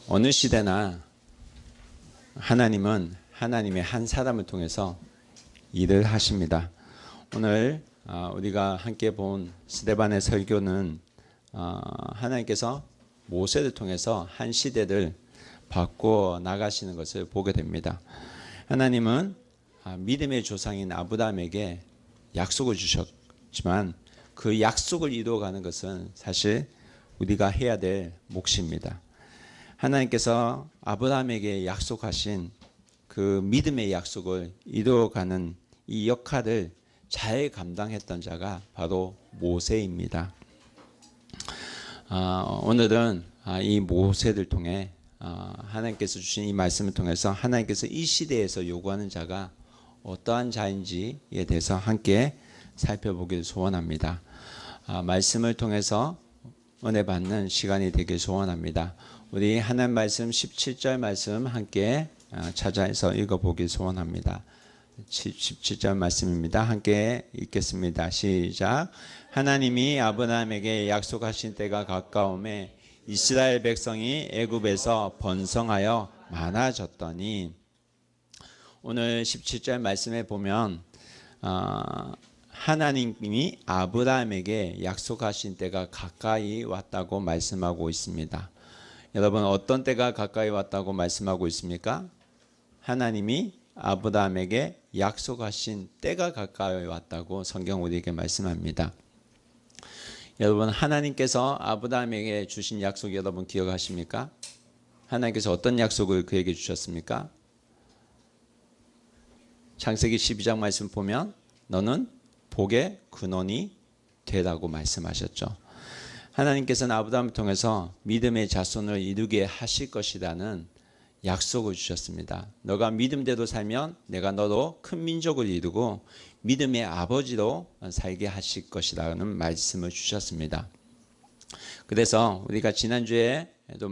어느 시대나 하나님은 하나님의 한 사람을 통해서 일을 하십니다. 오늘 우리가 함께 본 스데반의 설교는 하나님께서 모세를 통해서 한 시대를 바꾸어 나가시는 것을 보게 됩니다. 하나님은 믿음의 조상인 아브라함에게 약속을 주셨지만 그 약속을 이루어가는 것은 사실 우리가 해야 될 몫입니다. 하나님께서 아브라함에게 약속하신 그 믿음의 약속을 이루어가는 이 역할을 잘 감당했던 자가 바로 모세입니다. 오늘은 이 모세를 통해 하나님께서 주신 이 말씀을 통해서 하나님께서 이 시대에서 요구하는 자가 어떠한 자인지에 대해서 함께 살펴보기를 소원합니다. 말씀을 통해서 은혜 받는 시간이 되길 소원합니다. 우리 하나님 말씀 17절 말씀 함께 찾아서 읽어보길 소원합니다. 17절 말씀입니다. 함께 읽겠습니다. 시작. 하나님이 아브라함에게 약속하신 때가 가까움에 이스라엘 백성이 애굽에서 번성하여 많아졌더니, 오늘 17절 말씀에 보면 하나님이 아브라함에게 약속하신 때가 가까이 왔다고 말씀하고 있습니다. 여러분, 어떤 때가 가까이 왔다고 말씀하고 있습니까? 하나님이 아브라함에게 약속하신 때가 가까이 왔다고 성경 우리에게 말씀합니다. 여러분, 하나님께서 아브라함에게 주신 약속 여러분 기억하십니까? 하나님께서 어떤 약속을 그에게 주셨습니까? 창세기 12장 말씀 보면 너는 복의 근원이 되라고 말씀하셨죠. 하나님께서는 아브라함을 통해서 믿음의 자손을 이루게 하실 것이라는 약속을 주셨습니다. 너가 믿음대로 살면 내가 너로 큰 민족을 이루고 믿음의 아버지로 살게 하실 것이라는 말씀을 주셨습니다. 그래서 우리가 지난주에도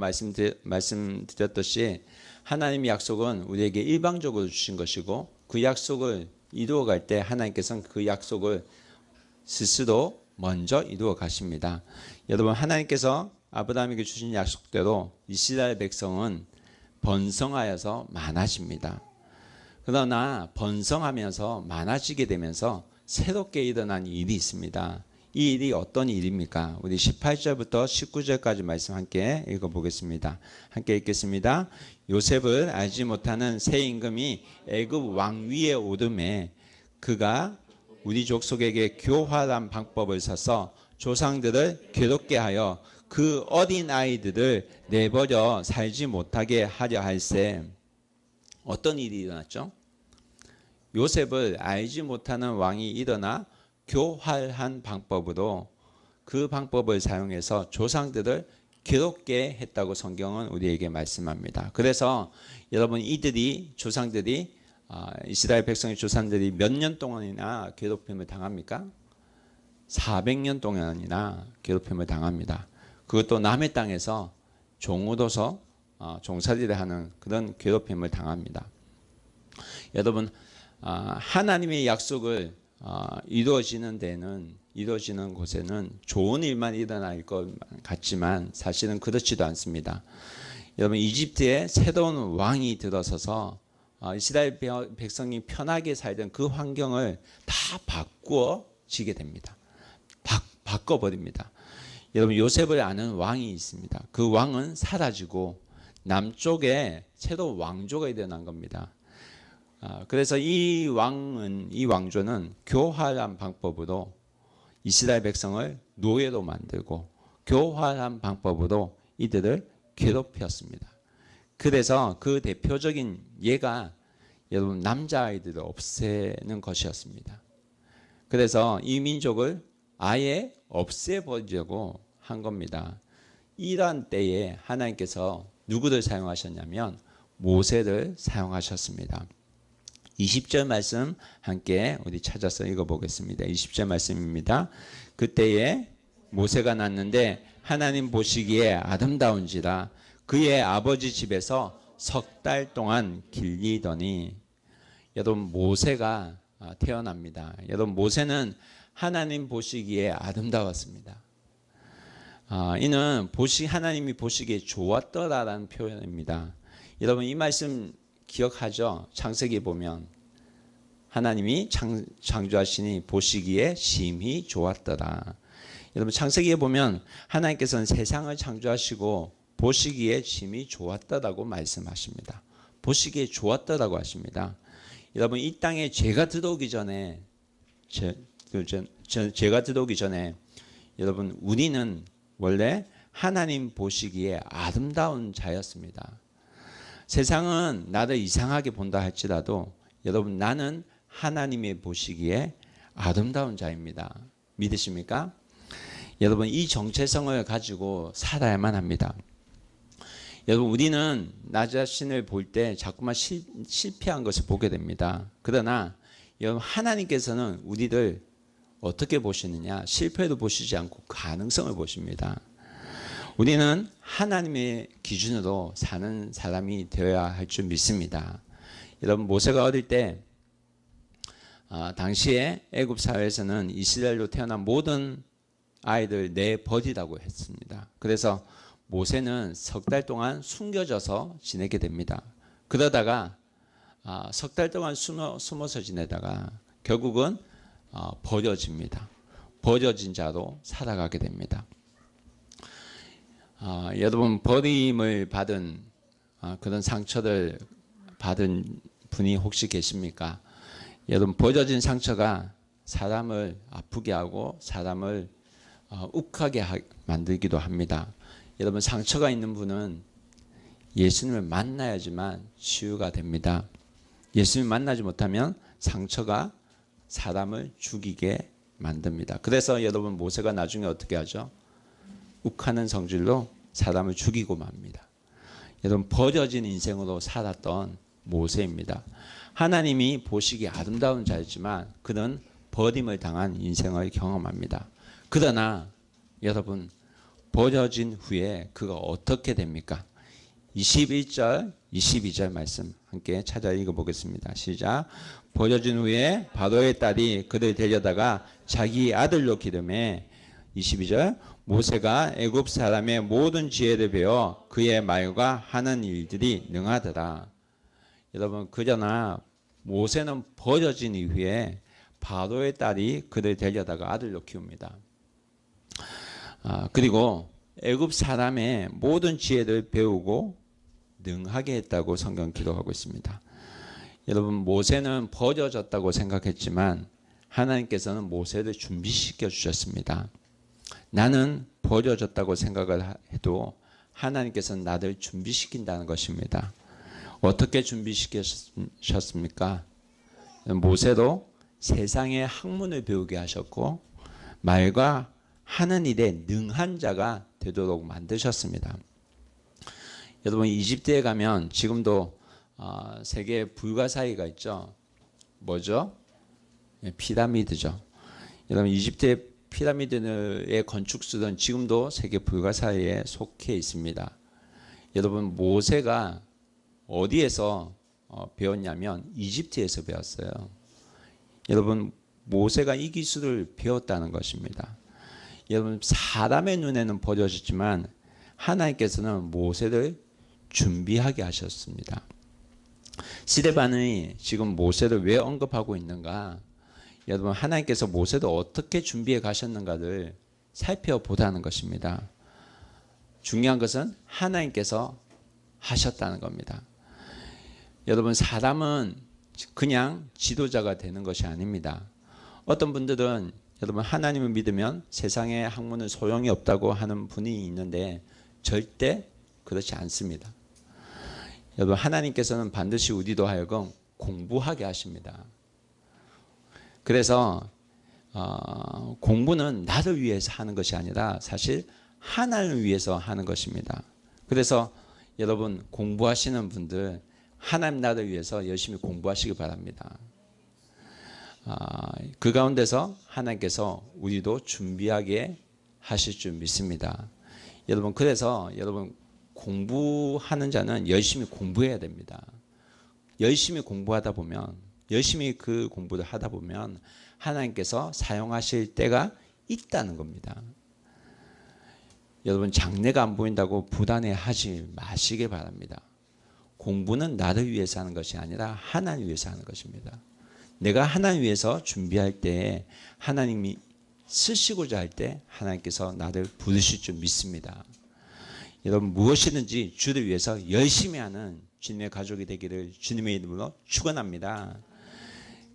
말씀드렸듯이 하나님의 약속은 우리에게 일방적으로 주신 것이고, 그 약속을 이루어갈 때 하나님께서는 그 약속을 스스로 먼저 이루어 가십니다. 여러분, 하나님께서 아브라함에게 주신 약속대로 이스라엘 백성은 번성하여서 많아집니다. 그러나 번성하면서 많아지게 되면서 새롭게 일어난 일이 있습니다. 이 일이 어떤 일입니까? 우리 18절부터 19절까지 말씀 함께 읽어보겠습니다. 함께 읽겠습니다. 요셉을 알지 못하는 새 임금이 애굽 왕위에 오름에 그가 우리 족속에게 교활한 방법을 써서 조상들을 괴롭게 하여 그 어린 아이들을 내버려 살지 못하게 하려 할세. 어떤 일이 일어났죠? 요셉을 알지 못하는 왕이 일어나 교활한 방법으로 그 방법을 사용해서 조상들을 괴롭게 했다고 성경은 우리에게 말씀합니다. 그래서 여러분, 이들이 조상들이 이스라엘 백성의 조상들이 몇 년 동안이나 괴롭힘을 당합니까? 400년 동안이나 괴롭힘을 당합니다. 그것도 남의 땅에서 종으로서 종살이를 하는 그런 괴롭힘을 당합니다. 여러분, 하나님의 약속을 이루어지는 곳에는 좋은 일만 일어날 것 같지만 사실은 그렇지도 않습니다. 여러분, 이집트에 새로운 왕이 들어서서 이스라엘 백성이 편하게 살던 그 환경을 다 바꾸어지게 됩니다. 바꿔버립니다. 여러분, 요셉을 아는 왕이 있습니다. 그 왕은 사라지고 남쪽에 새로운 왕조가 일어난 겁니다. 그래서 이 왕조는 교활한 방법으로 이스라엘 백성을 노예로 만들고 교활한 방법으로 이들을 괴롭혔습니다. 그래서 그 대표적인 예가 여러분, 남자아이들을 없애는 것이었습니다. 그래서 이 민족을 아예 없애버리려고 한 겁니다. 이러한 때에 하나님께서 누구를 사용하셨냐면 모세를 사용하셨습니다. 20절 말씀 함께 우리 찾아서 읽어보겠습니다. 20절 말씀입니다. 그때에 모세가 났는데 하나님 보시기에 아름다운지라 그의 아버지 집에서 석 달 동안 길리더니. 여러분, 모세가 태어납니다. 여러분, 모세는 하나님 보시기에 아름다웠습니다. 이는 하나님이 보시기에 좋았더라라는 표현입니다. 여러분 이 말씀 기억하죠? 창세기 보면 하나님이 창조하시니 보시기에 심히 좋았더라. 여러분 창세기에 보면 하나님께서는 세상을 창조하시고 보시기에 심히 좋았더라고 말씀하십니다. 보시기에 좋았더라고 하십니다. 여러분 이 땅에 죄가 들어오기 전에 죄가 들어오기 전에 여러분 우리는 원래 하나님 보시기에 아름다운 자였습니다. 세상은 나를 이상하게 본다 할지라도 여러분 나는 하나님의 보시기에 아름다운 자입니다. 믿으십니까? 여러분 이 정체성을 가지고 살아야만 합니다. 여러분 우리는 나 자신을 볼 때 자꾸만 실패한 것을 보게 됩니다. 그러나 여러분 하나님께서는 우리를 어떻게 보시느냐? 실패도 보시지 않고 가능성을 보십니다. 우리는 하나님의 기준으로 사는 사람이 되어야 할 줄 믿습니다. 여러분 모세가 어릴 때 당시에 애굽 사회에서는 이스라엘로 태어난 모든 아이들 내버리라고 했습니다. 그래서 모세는 석 달 동안 숨겨져서 지내게 됩니다. 그러다가 석 달 동안 숨어서 지내다가 결국은 버려집니다. 버려진 자로 살아가게 됩니다. 여러분 버림을 받은 그런 상처를 받은 분이 혹시 계십니까? 여러분 버려진 상처가 사람을 아프게 하고 사람을 욱하게 만들기도 합니다. 여러분 상처가 있는 분은 예수님을 만나야지만 치유가 됩니다. 예수님을 만나지 못하면 상처가 사람을 죽이게 만듭니다. 그래서 여러분 모세가 나중에 어떻게 하죠? 욱하는 성질로 사람을 죽이고 맙니다. 여러분 버려진 인생으로 살았던 모세입니다. 하나님이 보시기에 아름다운 자였지만 그는 버림을 당한 인생을 경험합니다. 그러나 여러분 버려진 후에 그가 어떻게 됩니까? 21절 22절 말씀 함께 찾아 읽어보겠습니다. 시작. 버려진 후에 바로의 딸이 그를 데려다가 자기 아들로 기름해 22절 모세가 애굽 사람의 모든 지혜를 배워 그의 말과 하는 일들이 능하더라. 여러분 그러나 모세는 버려진 이후에 바로의 딸이 그를 데려다가 아들로 키웁니다. 그리고 애굽 사람의 모든 지혜를 배우고 능하게 했다고 성경 기록하고 있습니다. 여러분 모세는 버려졌다고 생각했지만 하나님께서는 모세를 준비시켜 주셨습니다. 나는 버려졌다고 생각을 해도 하나님께서는 나를 준비시킨다는 것입니다. 어떻게 준비시키셨습니까? 모세도 세상의 학문을 배우게 하셨고 말과 하는 일에 능한 자가 되도록 만드셨습니다. 여러분 이집트에 가면 지금도 세계 불가사의가 있죠. 뭐죠? 피라미드죠. 여러분 이집트의 피라미드의 건축술은 지금도 세계 불가사의에 속해 있습니다. 여러분 모세가 어디에서 배웠냐면 이집트에서 배웠어요. 여러분 모세가 이 기술을 배웠다는 것입니다. 여러분 사람의 눈에는 버려졌지만 하나님께서는 모세를 준비하게 하셨습니다. 스데반이 지금 모세를 왜 언급하고 있는가? 여러분 하나님께서 모세를 어떻게 준비해 가셨는가를 살펴보라는 것입니다. 중요한 것은 하나님께서 하셨다는 겁니다. 여러분 사람은 그냥 지도자가 되는 것이 아닙니다. 어떤 분들은 여러분 하나님을 믿으면 세상의 학문은 소용이 없다고 하는 분이 있는데 절대 그렇지 않습니다. 여러분 하나님께서는 반드시 우리도 하여금 공부하게 하십니다. 그래서 공부는 나를 위해서 하는 것이 아니라 사실 하나님을 위해서 하는 것입니다. 그래서 여러분 공부하시는 분들 하나님 나를 위해서 열심히 공부하시기 바랍니다. 그 가운데서 하나님께서 우리도 준비하게 하실 줄 믿습니다. 여러분 그래서 여러분 공부하는 자는 열심히 공부해야 됩니다. 열심히 공부하다 보면 열심히 그 공부를 하다 보면 하나님께서 사용하실 때가 있다는 겁니다. 여러분 장래가 안 보인다고 불안해하지 마시길 바랍니다. 공부는 나를 위해서 하는 것이 아니라 하나님 위해서 하는 것입니다. 내가 하나님 위해서 준비할 때 하나님이 쓰시고자 할 때 하나님께서 나를 부르실 줄 믿습니다. 여러분 무엇이든지 주를 위해서 열심히 하는 주님의 가족이 되기를 주님의 이름으로 축원합니다.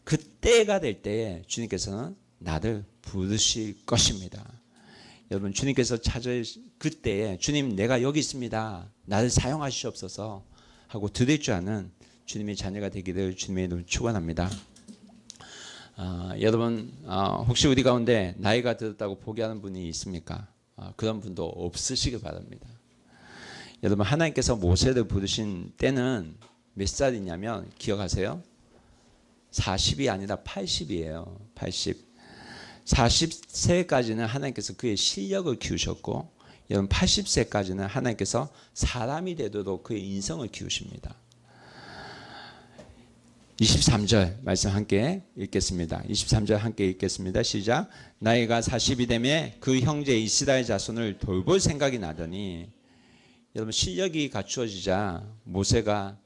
그때가 될 때에 주님께서는 나를 부르실 것입니다. 여러분 주님께서 찾을 그때에 주님 내가 여기 있습니다. 나를 사용하시옵소서 하고 들을 줄 아는 주님의 자녀가 되기를 주님의 이름으로 축원합니다. 여러분 혹시 우리 가운데 나이가 들었다고 포기하는 분이 있습니까? 그런 분도 없으시길 바랍니다. 여러분 하나님께서 모세를 부르신 때는 몇 살이냐면 기억하세요? 40이 아니라 80이에요. 80. 40세까지는 하나님께서 그의 실력을 키우셨고 여러분 80세까지는 하나님께서 사람이 되도록 그의 인성을 키우십니다. 23절 말씀 함께 읽겠습니다. 23절 함께 읽겠습니다. 시작. 나이가 40이 되매 그 형제 이스라엘 자손을 돌볼 생각이 나더니 여러분 실력이 갖추어지자 모세가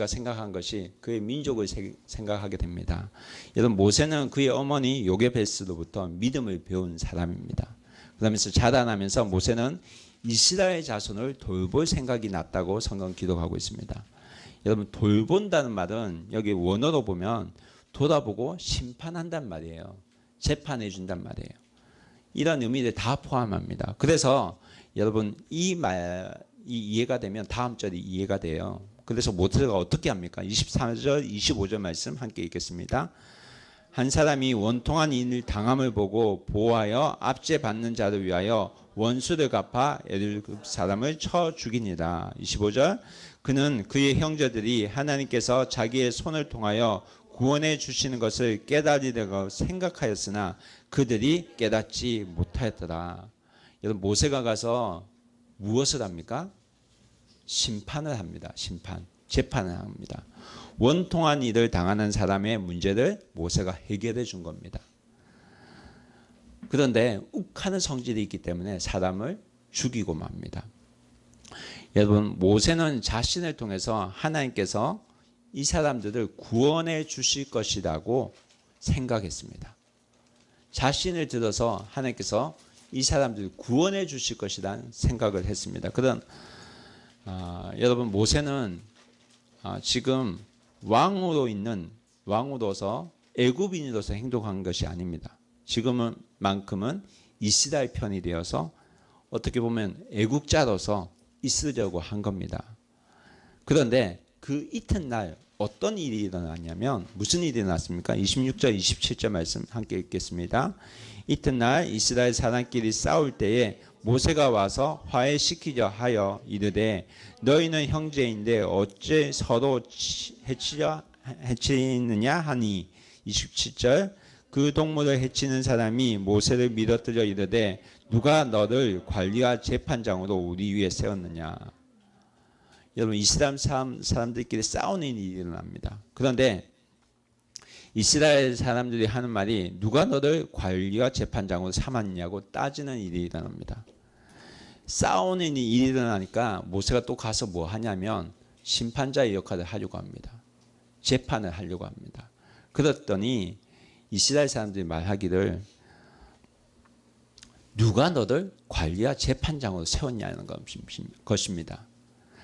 생각한 것이 그의 민족을 생각하게 됩니다. 여러분 모세는 그의 어머니 요게베스로부터 믿음을 배운 사람입니다. 그러면서 자라나면서 모세는 이스라엘 자손을 돌볼 생각이 났다고 성경 기록하고 있습니다. 여러분 돌본다는 말은 여기 원어로 보면 돌아보고 심판한단 말이에요. 재판해 준단 말이에요. 이런 의미를 다 포함합니다. 그래서 여러분 이 이해가 되면 다음 절이 이해가 돼요. 그래서 모세가 어떻게 합니까? 24절 25절 말씀 함께 읽겠습니다. 한 사람이 원통한 인을 당함을 보고 보호하여 압제받는 자를 위하여 원수를 갚아 애굽 사람을 쳐 죽이니라. 25절 그는 그의 형제들이 하나님께서 자기의 손을 통하여 구원해 주시는 것을 깨달으려고 생각하였으나 그들이 깨닫지 못하였더라. 여러분 모세가 가서 무엇을 합니까? 심판을 합니다. 심판, 재판을 합니다. 원통한 일을 당하는 사람의 문제를 모세가 해결해 준 겁니다. 그런데 욱하는 성질이 있기 때문에 사람을 죽이고 맙니다. 여러분 모세는 자신을 통해서 하나님께서 이 사람들을 구원해 주실 것이라고 생각했습니다. 자신을 들어서 하나님께서 이 사람들을 구원해 주실 것이라는 생각을 했습니다. 그런 여러분 모세는 지금 왕으로서 애굽인으로서 행동한 것이 아닙니다. 지금만큼은 이스라엘 편이 되어서 어떻게 보면 애국자로서 있으려고 한 겁니다. 그런데 그 이튿날 어떤 일이 일어났냐면 무슨 일이 일어났습니까? 26절 27절 말씀 함께 읽겠습니다. 이튿날 이스라엘 사람끼리 싸울 때에 모세가 와서 화해시키려 하여 이르되 너희는 형제인데 어째 서로 해치느냐 하니 27절 그 동물을 해치는 사람이 모세를 밀어뜨려 이르되 누가 너를 관리와 재판장으로 우리 위에 세웠느냐. 여러분 이스라엘 사람들끼리 싸우는 일이 일어납니다. 그런데 이스라엘 사람들이 하는 말이 누가 너를 관리와 재판장으로 삼았냐고 따지는 일이 일어납니다. 싸우는 일이 일어나니까 모세가 또 가서 뭐 하냐면 심판자의 역할을 하려고 합니다. 재판을 하려고 합니다. 그랬더니 이스라엘 사람들이 말하기를 누가 너를 관리와 재판장으로 세웠냐는 것입니다.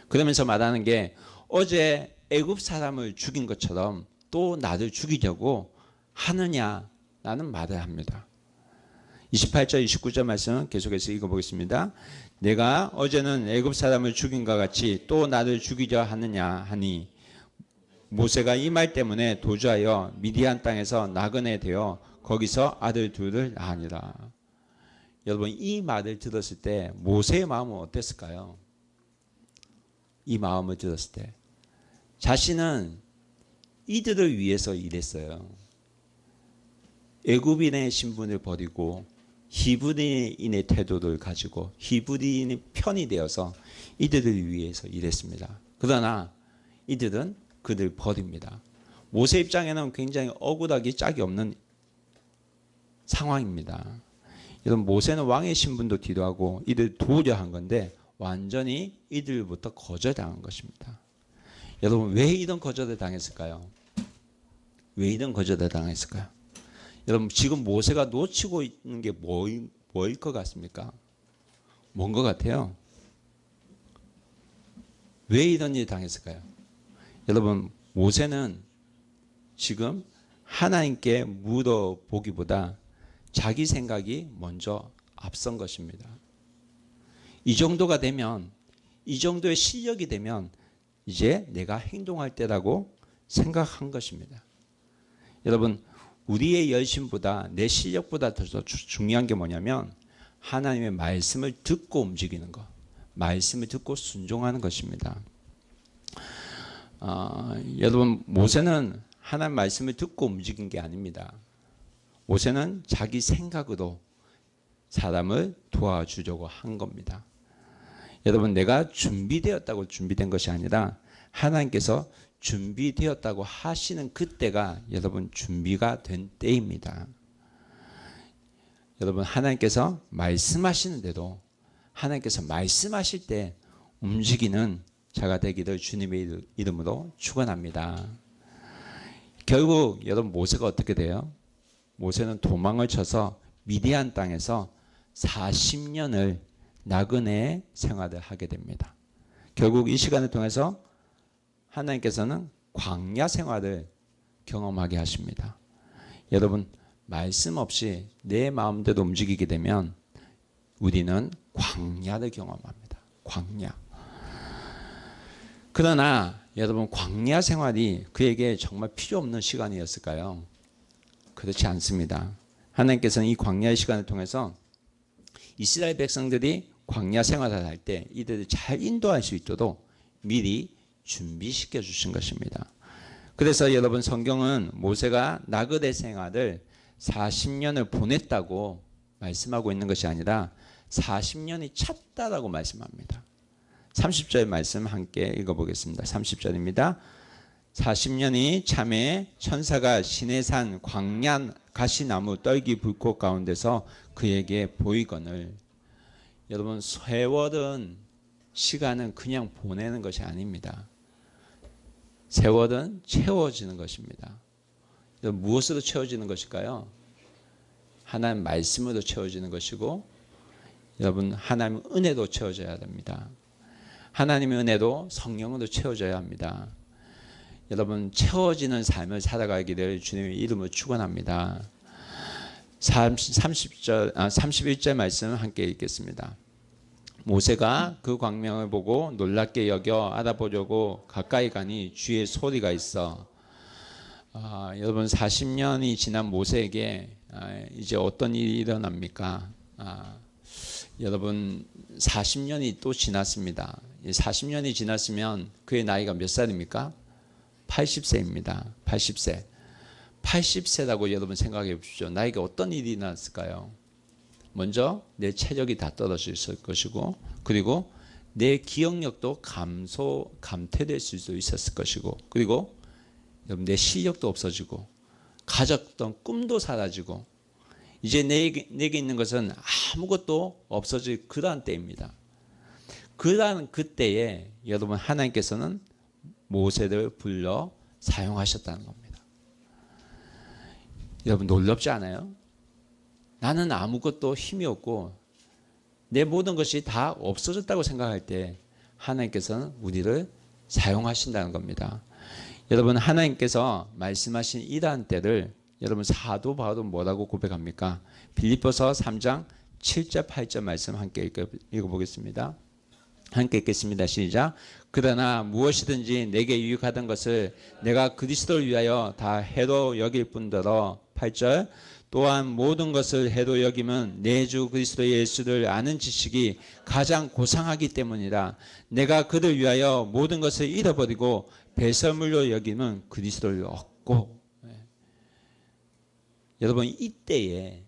그러면서 말하는 게 어제 애굽 사람을 죽인 것처럼 또 나를 죽이려고 하느냐라는 말을 합니다. 28절 29절 말씀 계속해서 읽어보겠습니다. 내가 어제는 애굽 사람을 죽인 것 같이 또 나를 죽이려 하느냐 하니 모세가 이 말 때문에 도주하여 미디안 땅에서 나그네 되어 거기서 아들 둘을 낳으니라. 여러분 이 말을 들었을 때 모세의 마음은 어땠을까요? 이 마음을 들었을 때 자신은 이들을 위해서 일했어요. 애굽인의 신분을 버리고 히브리인의 태도를 가지고 히브리인의 편이 되어서 이들을 위해서 일했습니다. 그러나 이들은 그들 버립니다. 모세 입장에는 굉장히 억울하기 짝이 없는 상황입니다. 여러분 모세는 왕의 신분도 기도하고 이들 도우려 한 건데 완전히 이들부터 거절당한 것입니다. 여러분 왜 이런 거절을 당했을까요? 왜 이런 거절을 당했을까요? 여러분 지금 모세가 놓치고 있는 게 뭐일 것 같습니까? 뭔 것 같아요? 왜 이런 일이 당했을까요? 여러분 모세는 지금 하나님께 물어보기보다 자기 생각이 먼저 앞선 것입니다. 이 정도가 되면, 이 정도의 실력이 되면 이제 내가 행동할 때라고 생각한 것입니다. 여러분 우리의 열심보다 내 실력보다 더 중요한 게 뭐냐면 하나님의 말씀을 듣고 움직이는 것, 말씀을 듣고 순종하는 것입니다. 여러분 모세는 하나님 말씀을 듣고 움직인 게 아닙니다. 모세는 자기 생각으로 사람을 도와주려고 한 겁니다. 여러분 내가 준비되었다고 준비된 것이 아니라 하나님께서 준비되었다고 하시는 그때가 여러분 준비가 된 때입니다. 여러분 하나님께서 말씀하시는 대로 하나님께서 말씀하실 때 움직이는 자가 되기를 주님의 이름으로 축원합니다. 결국 여러분 모세가 어떻게 돼요? 모세는 도망을 쳐서 미디안 땅에서 40년을 나그네의 생활을 하게 됩니다. 결국 이 시간을 통해서 하나님께서는 광야 생활을 경험하게 하십니다. 여러분 말씀 없이 내 마음대로 움직이게 되면 우리는 광야를 경험합니다. 광야. 그러나 여러분 광야 생활이 그에게 정말 필요 없는 시간이었을까요? 그렇지 않습니다. 하나님께서는 이 광야의 시간을 통해서 이스라엘 백성들이 광야 생활을 할 때 이들을 잘 인도할 수 있도록 미리 준비시켜 주신 것입니다. 그래서 여러분 성경은 모세가 나그네 생활을 40년을 보냈다고 말씀하고 있는 것이 아니라 40년이 찼다라고 말씀합니다. 30절 말씀 함께 읽어보겠습니다. 30절입니다. 40년이 참에 천사가 시내산 광야 가시나무 떨기 불꽃 가운데서 그에게 보이거늘. 여러분 세월은 시간은 그냥 보내는 것이 아닙니다. 세월은 채워지는 것입니다. 무엇으로 채워지는 것일까요? 하나님 말씀으로 채워지는 것이고 여러분 하나님 은혜로 채워져야 됩니다. 하나님의 은혜도 성령으로 채워져야 합니다. 여러분 채워지는 삶을 살아가기를 주님의 이름으로 축원합니다. 31절 말씀 함께 읽겠습니다. 모세가 그 광명을 보고 놀랍게 여겨 알아보려고 가까이 가니 주의 소리가 있어. 여러분 40년이 지난 모세에게 이제 어떤 일이 일어납니까? 여러분 40년이 또 지났습니다. 40년이 지났으면 그의 나이가 몇 살입니까? 80세입니다. 80세. 80세라고 여러분 생각해 보십시오. 나에게 어떤 일이 났을까요? 먼저 내 체력이 다 떨어질 것이고 그리고 내 기억력도 감퇴될 수도 있었을 것이고 그리고 여러분 내 실력도 없어지고 가졌던 꿈도 사라지고 이제 내게 있는 것은 아무것도 없어질 그러한 때입니다. 그러한 그때에 여러분 하나님께서는 모세를 불러 사용하셨다는 겁니다. 여러분 놀랍지 않아요? 나는 아무것도 힘이 없고 내 모든 것이 다 없어졌다고 생각할 때 하나님께서는 우리를 사용하신다는 겁니다. 여러분 하나님께서 말씀하신 이러한 때를 여러분 사도 바울은 뭐라고 고백합니까? 빌립보서 3장 7절 8절 말씀 함께 읽어보겠습니다. 함께 읽겠습니다. 시작. 그러나 무엇이든지 내게 유익하던 것을 내가 그리스도를 위하여 다 해로 여길 뿐더러 8절 또한 모든 것을 해로 여기면 내 주 그리스도 예수를 아는 지식이 가장 고상하기 때문이라. 내가 그를 위하여 모든 것을 잃어버리고 배설물로 여기면 그리스도를 얻고. 여러분 이때에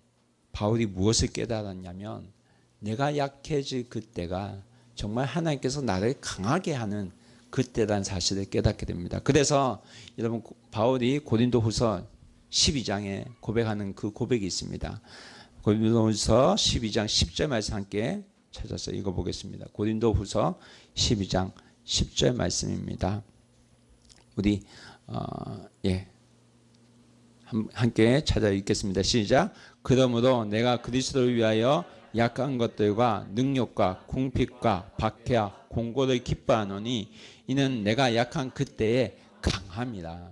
바울이 무엇을 깨달았냐면 내가 약해질 그때가 정말 하나님께서 나를 강하게 하는 그때란 사실을 깨닫게 됩니다. 그래서 여러분 바울이 고린도후서 12장에 고백하는 그 고백이 있습니다. 고린도후서 12장 10절 말씀 함께 찾아서 읽어보겠습니다. 고린도후서 12장 10절 말씀입니다. 우리 함께 찾아 읽겠습니다. 시작. 그러므로 내가 그리스도를 위하여 약한 것들과 능력과 궁핍과 박해와 공고를 기뻐하노니 이는 내가 약한 그때에 강함이라.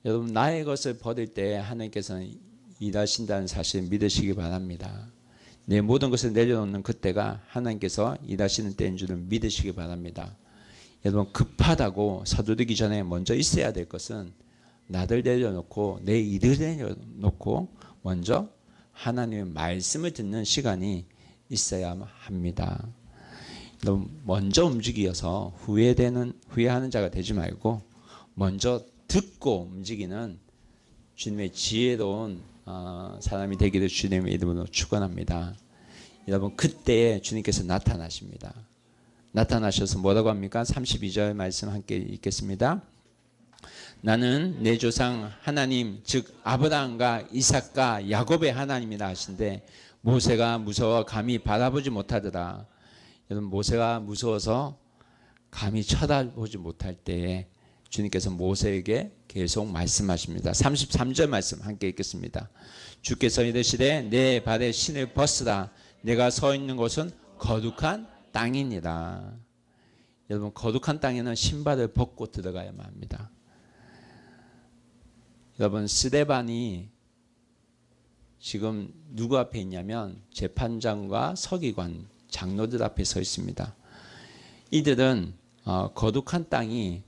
여러분, 나의 것을 버릴 때 하나님께서는 일하신다는 사실 믿으시기 바랍니다. 내 모든 것을 내려놓는 그때가 하나님께서 일하시는 때인 줄을 믿으시기 바랍니다. 여러분, 급하다고 서두르기 전에 먼저 있어야 될 것은 나를 내려놓고 내 일을 내려놓고 먼저 하나님의 말씀을 듣는 시간이 있어야 합니다. 너무 먼저 움직여서 후회하는 자가 되지 말고 먼저 듣고 움직이는 주님의 지혜로운 사람이 되기를 주님의 이름으로 축원합니다. 여러분, 그때에 주님께서 나타나십니다. 나타나셔서 뭐라고 합니까? 32절 말씀 함께 읽겠습니다. 나는 내 조상 하나님 즉 아브라함과 이삭과 야곱의 하나님이라 하신데 모세가 무서워 감히 바라보지 못하더라. 여러분, 모세가 무서워서 감히 쳐다보지 못할 때에 주님께서 모세에게 계속 말씀하십니다. 33절 말씀 함께 읽겠습니다. 주께서 이르시되 내 발에 신을 벗으라. 내가 서 있는 곳은 거룩한 땅이니라. 여러분, 거룩한 땅에는 신발을 벗고 들어가야만 합니다. 여러분, 스데반이 지금 누구 앞에 있냐면 재판장과 서기관, 장로들 앞에 서 있습니다. 이들은 거룩한 땅이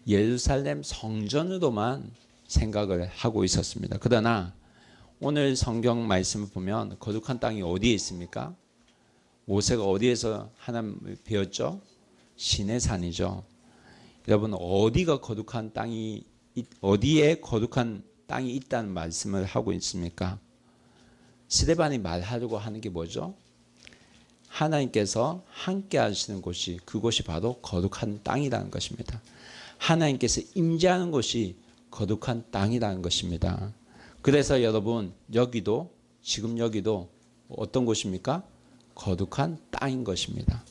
예루살렘 성전으로만 생각을 하고 있었습니다. 그러나 오늘 성경 말씀을 보면 거룩한 땅이 어디에 있습니까? 모세가 어디에서 하나님을 배웠죠? 시내산이죠. 여러분, 어디가 거룩한 땅이 어디에 거룩한 땅이 있다는 말씀을 하고 있습니까? 스데반이 말하려고 하는 게 뭐죠? 하나님께서 함께 하시는 곳이, 그곳이 바로 거룩한 땅이라는 것입니다. 하나님께서 임재하는 곳이 거룩한 땅이라는 것입니다. 그래서 여러분, 지금 여기도 어떤 곳입니까? 거룩한 땅인 것입니다.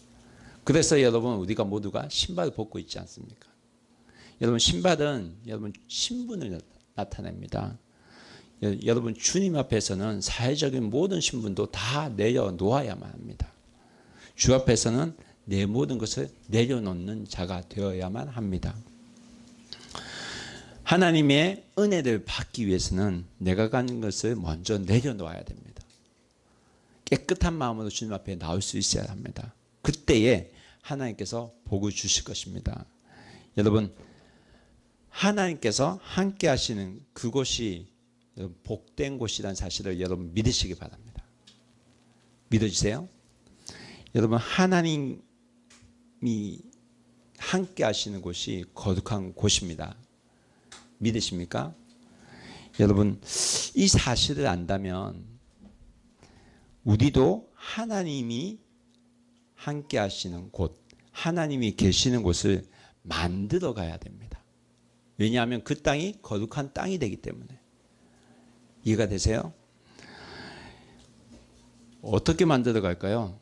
그래서 여러분, 우리가 모두가 신발을 벗고 있지 않습니까? 여러분, 신발은 여러분 신분을 나타냅니다. 여러분, 주님 앞에서는 사회적인 모든 신분도 다 내려놓아야만 합니다. 주 앞에서는 내 모든 것을 내려놓는 자가 되어야만 합니다. 하나님의 은혜를 받기 위해서는 내가 가진 것을 먼저 내려놓아야 됩니다. 깨끗한 마음으로 주님 앞에 나올 수 있어야 합니다. 그때에 하나님께서 복을 주실 것입니다. 여러분, 하나님께서 함께 하시는 그곳이 복된 곳이라는 사실을 여러분 믿으시기 바랍니다. 믿어주세요. 여러분, 하나님이 함께 하시는 곳이 거룩한 곳입니다. 믿으십니까? 여러분, 이 사실을 안다면 우리도 하나님이 함께 하시는 곳, 하나님이 계시는 곳을 만들어 가야 됩니다. 왜냐하면 그 땅이 거룩한 땅이 되기 때문에. 이해가 되세요? 어떻게 만들어 갈까요?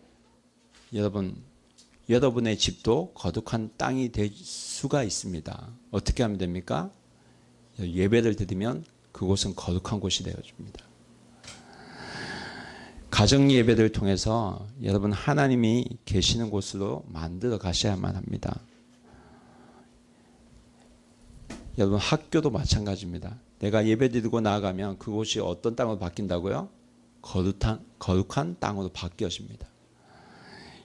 여러분의 집도 거룩한 땅이 될 수가 있습니다. 어떻게 하면 됩니까? 예배를 드리면 그곳은 거룩한 곳이 되어줍니다. 가정 예배를 통해서 여러분, 하나님이 계시는 곳으로 만들어 가셔야만 합니다. 여러분, 학교도 마찬가지입니다. 내가 예배 드리고 나아가면 그곳이 어떤 땅으로 바뀐다고요? 거룩한 땅으로 바뀌어집니다.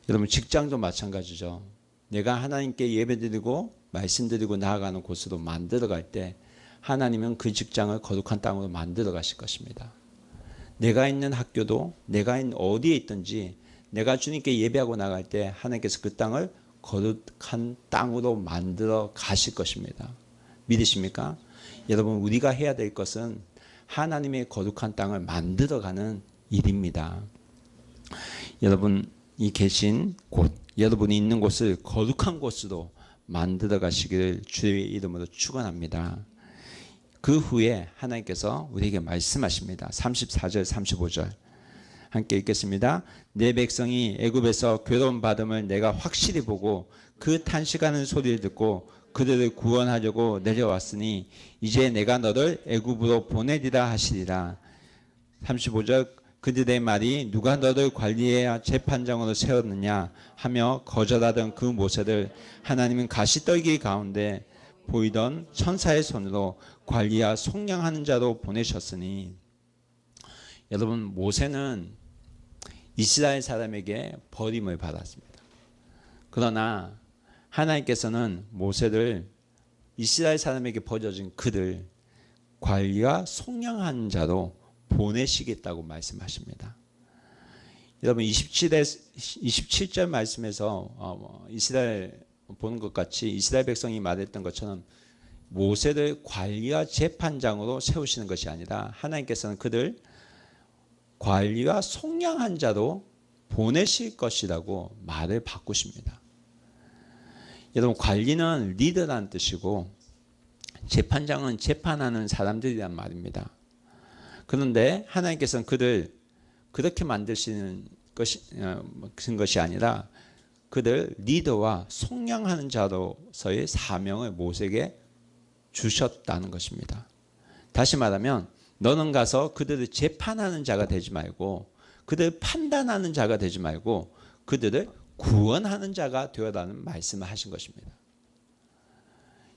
여러분, 직장도 마찬가지죠. 내가 하나님께 예배 드리고 말씀 드리고 나아가는 곳으로 만들어 갈 때 하나님은 그 직장을 거룩한 땅으로 만들어 가실 것입니다. 내가 있는 학교도 내가 있는 어디에 있든지 내가 주님께 예배하고 나갈 때 하나님께서 그 땅을 거룩한 땅으로 만들어 가실 것입니다. 믿으십니까? 여러분, 우리가 해야 될 것은 하나님의 거룩한 땅을 만들어가는 일입니다. 여러분이 계신 곳, 여러분이 있는 곳을 거룩한 곳으로 만들어 가시기를 주의 이름으로 축원합니다. 그 후에 하나님께서 우리에게 말씀하십니다. 34절 35절 함께 읽겠습니다. 내 백성이 애굽에서 괴로움 받음을 내가 확실히 보고 그 탄식하는 소리를 듣고 그들을 구원하려고 내려왔으니 이제 내가 너를 애굽으로 보내리라 하시리라. 35절 그들의 말이 누가 너를 관리해야 재판장으로 세웠느냐 하며 거절하던 그 모세를 하나님은 가시떨기 가운데 보이던 천사의 손으로 관리와 속량하는 자로 보내셨으니, 여러분, 모세는 이스라엘 사람에게 버림을 받았습니다. 그러나 하나님께서는 모세를, 이스라엘 사람에게 버려진 그를 관리와 속량하는 자로 보내시겠다고 말씀하십니다. 여러분, 27절 말씀에서 이스라엘 보는 것 같이 이스라엘 백성이 말했던 것처럼 모세를 관리와 재판장으로 세우시는 것이 아니라 하나님께서는 그들 관리와 속량한 자로 보내실 것이라고 말을 바꾸십니다. 여러분, 관리는 리더라는 뜻이고 재판장은 재판하는 사람들이란 말입니다. 그런데 하나님께서는 그들 그렇게 만드시는 것이 아니라 그들 리더와 속량하는 자로서의 사명을 모세에게 주셨다는 것입니다. 다시 말하면 너는 가서 그들을 재판하는 자가 되지 말고 그들을 판단하는 자가 되지 말고 그들을 구원하는 자가 되어라는 말씀을 하신 것입니다.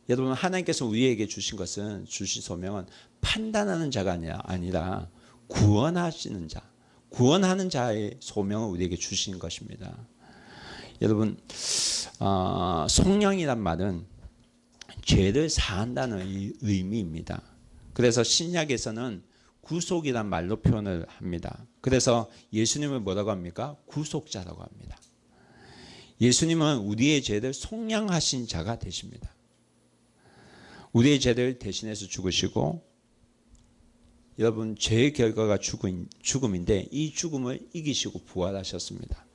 여러분, 하나님께서 우리에게 주신 소명은 판단하는 자가 아니라 구원하시는 자, 구원하는 자의 소명을 우리에게 주신 것입니다. 여러분, 속량이란 말은 죄를 사한다는 의미입니다. 그래서 신약에서는 구속이란 말로 표현을 합니다. 그래서 예수님을 뭐라고 합니까? 구속자라고 합니다. 예수님은 우리의 죄를 속량하신 자가 되십니다. 우리의 죄를 대신해서 죽으시고, 여러분, 죄의 결과가 죽음인데 이 죽음을 이기시고 부활하셨습니다.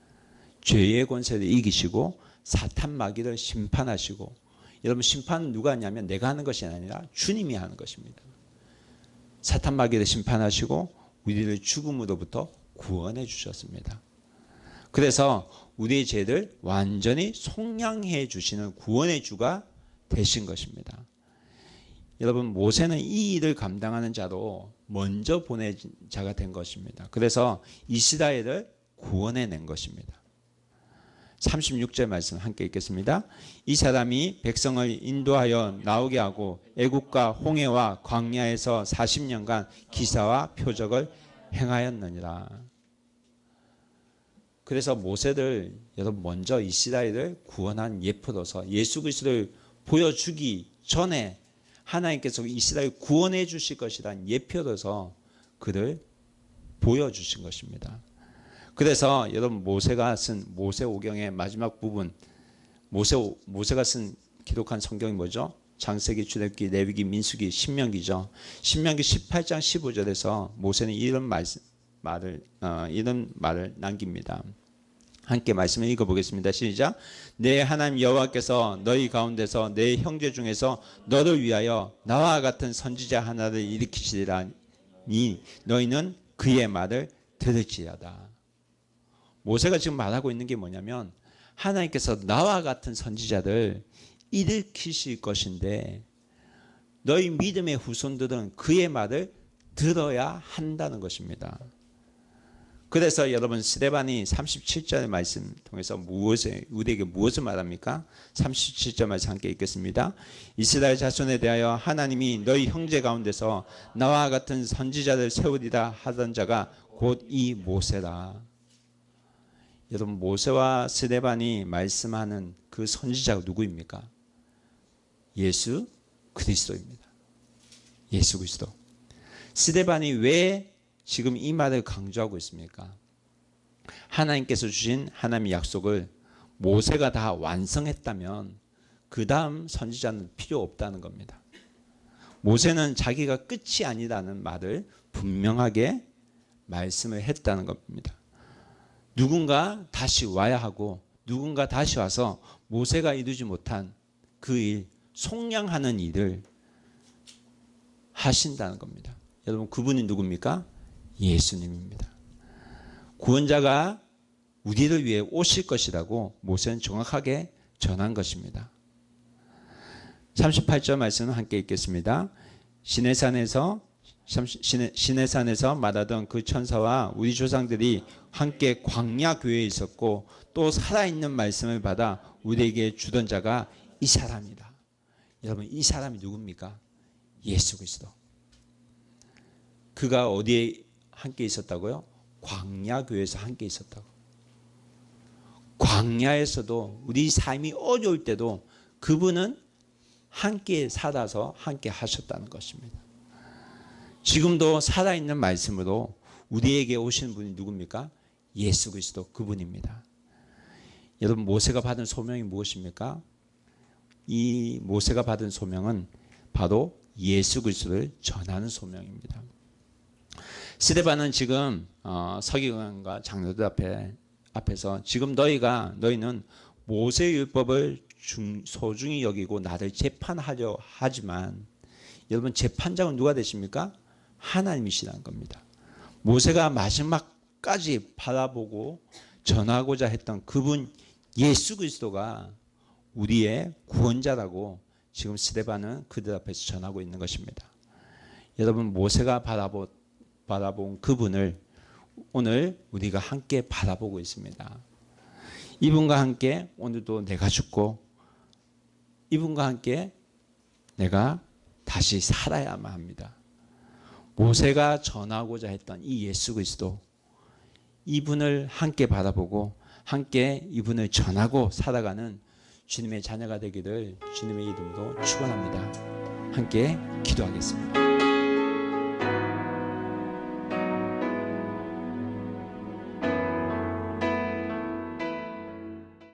죄의 권세를 이기시고 사탄 마귀를 심판하시고, 여러분, 심판은 누가 하냐면 내가 하는 것이 아니라 주님이 하는 것입니다. 사탄 마귀를 심판하시고 우리를 죽음으로부터 구원해 주셨습니다. 그래서 우리의 죄를 완전히 속량해 주시는 구원의 주가 되신 것입니다. 여러분, 모세는 이 일을 감당하는 자로 먼저 보낸 자가 된 것입니다. 그래서 이스라엘을 구원해낸 것입니다. 36절 말씀 함께 읽겠습니다. 이 사람이 백성을 인도하여 나오게 하고 애국과 홍해와 광야에서 40년간 기사와 표적을 행하였느니라. 그래서 모세를 여러분 먼저 이스라엘을 구원한 예표로서 예수 그리스도를 보여주기 전에 하나님께서 이스라엘 구원해 주실 것이란 예표로서 그를 보여주신 것입니다. 그래서 여러분, 모세가 쓴 모세오경의 마지막 부분, 모세가 쓴 기록한 성경이 뭐죠? 창세기, 출애굽기, 레위기, 민수기, 신명기죠. 신명기 18장 15절에서 모세는 이런 말을 남깁니다. 함께 말씀을 읽어보겠습니다. 시작. 내 하나님 여호와께서 너희 가운데서 내 형제 중에서 너를 위하여 나와 같은 선지자 하나를 일으키시리라니 너희는 그의 말을 들을지어다. 모세가 지금 말하고 있는 게 뭐냐면 하나님께서 나와 같은 선지자를 일으키실 것인데 너희 믿음의 후손들은 그의 말을 들어야 한다는 것입니다. 그래서 여러분, 스데반이 37절의 말씀 통해서 우리에게 무엇을 말합니까? 37절 말씀 함께 읽겠습니다. 이스라엘 자손에 대하여 하나님이 너희 형제 가운데서 나와 같은 선지자를 세우리라 하던 자가 곧 이 모세라. 여러분, 모세와 스데반이 말씀하는 그 선지자가 누구입니까? 예수 그리스도입니다. 예수 그리스도. 스데반이 왜 지금 이 말을 강조하고 있습니까? 하나님께서 주신 하나님의 약속을 모세가 다 완성했다면 그 다음 선지자는 필요 없다는 겁니다. 모세는 자기가 끝이 아니라는 말을 분명하게 말씀을 했다는 겁니다. 누군가 다시 와야 하고 누군가 다시 와서 모세가 이루지 못한 그 일, 속량하는 일을 하신다는 겁니다. 여러분 그분이 누굽니까? 예수님입니다. 구원자가 우리를 위해 오실 것이라고 모세는 정확하게 전한 것입니다. 38절 말씀을 함께 읽겠습니다. 시내산에서 말하던 그 천사와 우리 조상들이 함께 광야 교회에 있었고 또 살아있는 말씀을 받아 우리에게 주던 자가 이 사람이다. 여러분 이 사람이 누굽니까? 예수 그리스도. 그가 어디에 함께 있었다고요? 광야 교회에서 함께 있었다고. 광야에서도 우리 삶이 어려울 때도 그분은 함께 살아서 함께 하셨다는 것입니다. 지금도 살아있는 말씀으로 우리에게 오시는 분이 누굽니까? 예수 그리스도 그분입니다. 여러분 모세가 받은 소명이 무엇입니까? 이 모세가 받은 소명은 바로 예수 그리스도를 전하는 소명입니다. 스데반은 지금 서기관과 장로들 앞에서 지금 너희는 모세율법을 소중히 여기고 나를 재판하려 하지만 여러분 재판장은 누가 되십니까? 하나님이시라는 겁니다. 모세가 마지막까지 바라보고 전하고자 했던 그분 예수 그리스도가 우리의 구원자라고 지금 스데반은 그들 앞에서 전하고 있는 것입니다. 여러분 모세가 바라본 그분을 오늘 우리가 함께 바라보고 있습니다. 이분과 함께 오늘도 내가 죽고 이분과 함께 내가 다시 살아야만 합니다. 모세가 전하고자 했던 이 예수 그리스도 이분을 함께 바라보고 함께 이분을 전하고 살아가는 주님의 자녀가 되기를 주님의 이름으로 축원합니다. 함께 기도하겠습니다.